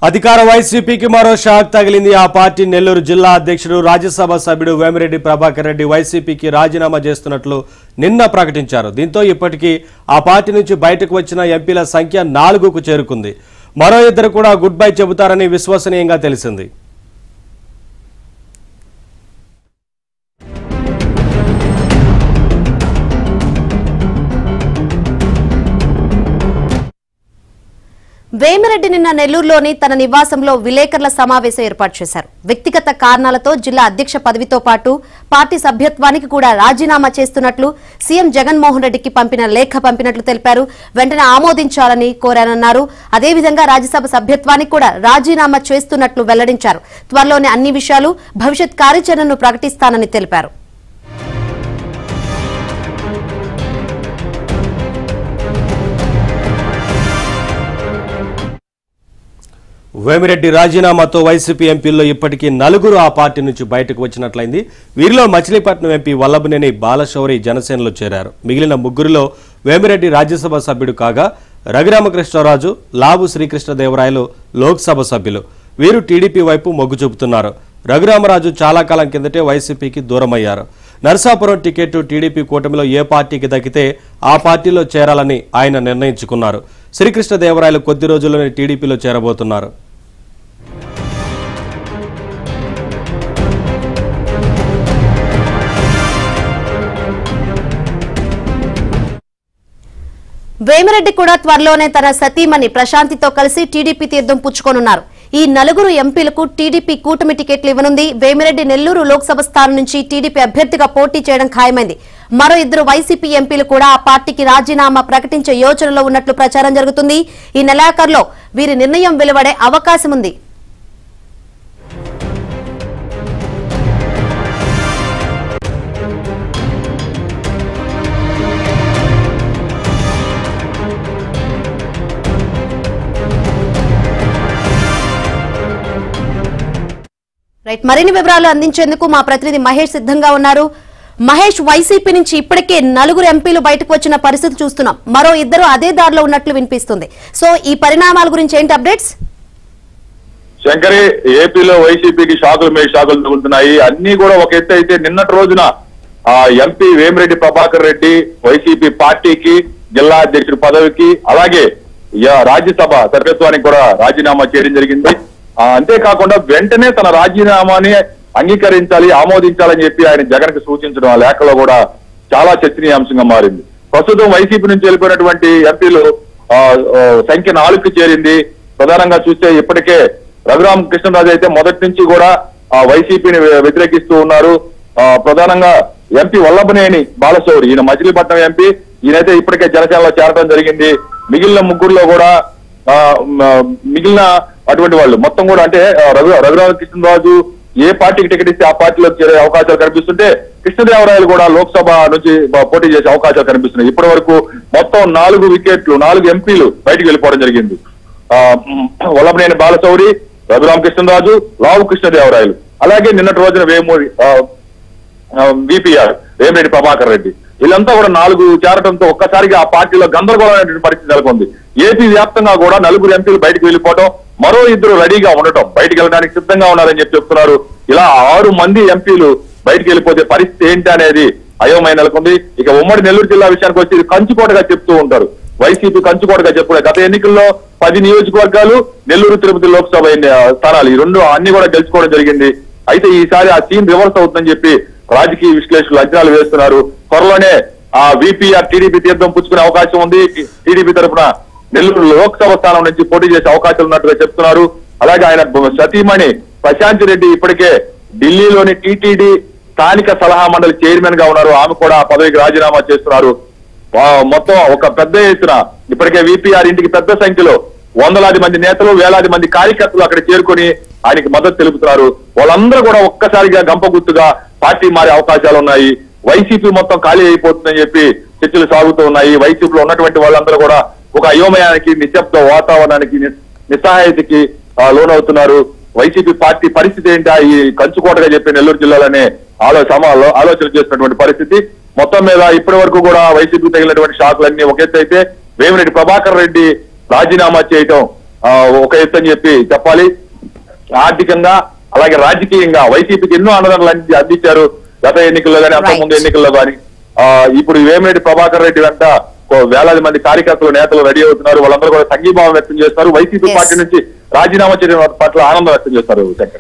అధికార వైసీపీకి మరో షాక్ తగిలింది. ఆ పార్టీ నెల్లూరు జిల్లా అధ్యక్షుడు రాజ్యసభ సభ్యుడు వేమిరెడ్డి ప్రభాకర్ రెడ్డి వైసీపీకి రాజీనామా చేస్తున్నట్లు నిన్న ప్రకటించారు. దీంతో ఇప్పటికీ ఆ పార్టీ నుంచి బయటకు వచ్చిన ఎంపీల సంఖ్య 4కు చేరుకుంది. మరో ఇద్దరు కూడా గుడ్ బై చెబుతారని విశ్వసనీయంగా తెలిసింది. వేమిరెడ్డి నిన్న నెల్లూరులోని తన నివాసంలో విలేకరుల సమావేశం ఏర్పాటు చేశారు. వ్యక్తిగత కారణాలతో జిల్లా అధ్యక్ష పదవితో పాటు పార్టీ సభ్యత్వానికి కూడా రాజీనామా చేస్తున్నట్లు సీఎం జగన్మోహన్ రెడ్డికి పంపిన లేఖ పంపినట్లు తెలిపారు. వెంటనే ఆమోదించాలని కోరానన్నారు. అదేవిధంగా రాజ్యసభ సభ్యత్వానికి కూడా రాజీనామా చేస్తున్నట్లు వెల్లడించారు. త్వరలోనే అన్ని విషయాలు భవిష్యత్ కార్యాచరణను ప్రకటిస్తానని తెలిపారు. వేమిరెడ్డి రాజీనామాతో వైసీపీ ఎంపీల్లో ఇప్పటికీ 4 ఆ పార్టీ నుంచి బయటకు వచ్చినట్లయింది. వీరిలో మచిలీపట్నం ఎంపీ వల్లభనేని బాలశౌరి జనసేనలో చేరారు. మిగిలిన 3లో వేమిరెడ్డి రాజ్యసభ సభ్యుడు కాగా రఘురామకృష్ణరాజు, లావు శ్రీకృష్ణదేవరాయలు లోక్సభ సభ్యులు. వీరు టీడీపీ వైపు మొగ్గు చూపుతున్నారు. రఘురామరాజు చాలా కాలం కిందటే వైసీపీకి దూరమయ్యారు. నరసాపురం టికెట్ టీడీపీ కూటమిలో ఏ పార్టీకి దక్కితే ఆ పార్టీలో చేరాలని ఆయన నిర్ణయించుకున్నారు. శ్రీకృష్ణదేవరాయలు కొద్ది రోజుల్లోనే టీడీపీలో చేరబోతున్నారు. వేమిరెడ్డి కూడా త్వరలోనే తన సతీమణి ప్రశాంతితో కలిసి టీడీపీ తీర్థం పుచ్చుకోనున్నారు. ఈ 4 ఎంపీలకు టీడీపీ కూటమి టికెట్లు ఇవ్వనుంది. వేమిరెడ్డి నెల్లూరు లోక్సభ స్థానం నుంచి టీడీపీ అభ్యర్థిగా పోటీ చేయడం ఖాయమైంది. మరో 2 వైసీపీ ఎంపీలు కూడా ఆ పార్టీకి రాజీనామా ప్రకటించే యోచనలో ఉన్నట్లు ప్రచారం జరుగుతుంది. ఈ నెలాఖరులో వీరి నిర్ణయం వెలువడే అవకాశం ఉంది. మరిన్ని వివరాలు అందించేందుకు మా ప్రతినిధి మహేష్ సిద్ధంగా ఉన్నారు. మహేష్, వైసీపీ నుంచి ఇప్పటికే 4 ఎంపీలు బయటకు వచ్చిన పరిస్థితి చూస్తున్నాం. మరో 2 అదే దారిలో ఉన్నట్లు వినిపిస్తుంది. సో ఈ పరిణామాల గురించి ఏంటి అప్డేట్స్? శంకరి, ఏపీలో వైసీపీకి షాకులు మీద షాకులు తగులుతున్నాయి. అన్ని కూడా ఒక ఎత్తు అయితే నిన్నటి రోజున ఎంపీ వేమిరెడ్డి ప్రభాకర్ రెడ్డి వైసీపీ పార్టీకి జిల్లా అధ్యక్షుడి పదవికి అలాగే రాజ్యసభ సభ్యత్వానికి కూడా రాజీనామా చేయడం జరిగింది. అంతేకాకుండా వెంటనే తన రాజీనామాని అంగీకరించాలి, ఆమోదించాలని చెప్పి ఆయన జగన్ కి సూచించడం ఆ లేఖలో కూడా చాలా చర్చనీయాంశంగా మారింది. ప్రస్తుతం వైసీపీ నుంచి వెళ్ళిపోయినటువంటి ఎంపీలు సంఖ్య 4కి చేరింది. ప్రధానంగా చూస్తే ఇప్పటికే రఘురామకృష్ణరాజు అయితే మొదటి నుంచి కూడా వైసీపీని వ్యతిరేకిస్తూ ఉన్నారు. ప్రధానంగా ఎంపీ వల్లభనేని బాలశౌరి, ఈయన మచిలీపట్నం ఎంపీ, ఈయనైతే ఇప్పటికే జనసేనలో చేరడం జరిగింది. మిగిలిన 3లో కూడా మిగిలిన అటువంటి వాళ్ళు మొత్తం కూడా అంటే రఘురామకృష్ణరాజు ఏ పార్టీకి టికెట్ ఇస్తే ఆ పార్టీలోకి చేరే అవకాశాలు కనిపిస్తుంటే కృష్ణదేవరాయలు కూడా లోక్సభ నుంచి పోటీ చేసే అవకాశాలు కనిపిస్తున్నాయి. ఇప్పటి వరకు మొత్తం 4 వికెట్లు 4 ఎంపీలు బయటకు వెళ్ళిపోవడం జరిగింది. వల్లభనేని బాలశౌరి, రఘురామకృష్ణరాజు, లావు కృష్ణదేవరాయలు, అలాగే నిన్నటి రోజున విపిఆర్ వేమిరెడ్డి ప్రభాకర్ రెడ్డి, వీళ్ళంతా కూడా 4 చేరడంతో ఒక్కసారిగా ఆ పార్టీలో గందరగోళమైనటువంటి పరిస్థితి నెలకొంది. ఏపీ వ్యాప్తంగా కూడా 4 ఎంపీలు బయటకు వెళ్ళిపోవడం, మరో 2 రెడీగా ఉండటం, బయటకు వెళ్ళడానికి సిద్ధంగా ఉన్నారని చెప్తున్నారు. ఇలా 6 మంది ఎంపీలు బయటకు వెళ్ళిపోతే పరిస్థితి ఏంటి అనేది అయోమయం నెలకొంది. ఇక ఉమ్మడి నెల్లూరు జిల్లా విషయానికి వచ్చి కంచుకోటగా చెప్తూ ఉంటారు. వైసీపీ కంచుకోటగా చెప్పుకునే గత ఎన్నికల్లో 10 నియోజకవర్గాలు, నెల్లూరు తిరుపతి లోక్సభ స్థానాలు, ఈ 2 అన్ని కూడా గెలుచుకోవడం జరిగింది. అయితే ఈసారి ఆ సీన్ రివర్స్ అవుతుందని చెప్పి రాజకీయ విశ్లేషకులు అంచనాలు వేస్తున్నారు. త్వరలోనే ఆ విపిఆర్ టీడీపీ తీర్థం పుచ్చుకునే అవకాశం ఉంది. టీడీపీ తరఫున నెల్లూరు లోక్సభ స్థానం నుంచి పోటీ చేసే అవకాశాలు ఉన్నట్టుగా చెప్తున్నారు. అలాగే ఆయన సతీమణి ప్రశాంతి రెడ్డి ఇప్పటికే ఢిల్లీలోని టీటీడీ స్థానిక సలహా మండలి చైర్మన్ గా ఉన్నారు. ఆమె కూడా పదవికి రాజీనామా చేస్తున్నారు. మొత్తం ఒక పెద్ద ఎత్తున ఇప్పటికే విపిఆర్ ఇంటికి పెద్ద సంఖ్యలో వందలాది మంది నేతలు, వేలాది మంది కార్యకర్తలు అక్కడ చేరుకొని ఆయనకి మద్దతు తెలుపుతున్నారు. వాళ్ళందరూ కూడా ఒక్కసారిగా గంపగుత్తుగా పార్టీ మారే అవకాశాలు ఉన్నాయి. వైసీపీ మొత్తం ఖాళీ అయిపోతుందని చెప్పి చర్చలు సాగుతూ ఉన్నాయి. వైసీపీలో ఉన్నటువంటి వాళ్ళందరూ కూడా ఒక అయోమయానికి, నిశ్శబ్ద వాతావరణానికి, నిస్సహాయతకి లోనవుతున్నారు. వైసీపీ పార్టీ పరిస్థితి ఏంటా ఈ కంచుకోటగా చెప్పి నెల్లూరు జిల్లాలోనే ఆలోచన చేస్తున్నటువంటి పరిస్థితి. మొత్తం మీద ఇప్పటి వరకు కూడా వైసీపీ తగిలినటువంటి షాకులన్నీ ఒక ఎత్తు అయితే వేమిరెడ్డి ప్రభాకర్ రెడ్డి రాజీనామా చేయటం ఒక ఎత్తు అని చెప్పి చెప్పాలి. ఆర్థికంగా అలాగే రాజకీయంగా వైసీపీకి ఎన్నో అండదండలు అందించారు గత ఎన్నికల్లో కానీ అంతకుముందు ఎన్నికల్లో కానీ. ఇప్పుడు వేమిరెడ్డి ప్రభాకర్ రెడ్డి వెంట వేలాది మంది కార్యకర్తలు నేతలు రెడీ అవుతున్నారు. వాళ్ళందరూ కూడా సంఘీభావం వ్యక్తం చేస్తారు. వైసీపీ పార్టీ నుంచి రాజీనామా చేయడం పట్ల ఆనందం వ్యక్తం చేస్తారు. శంకర్.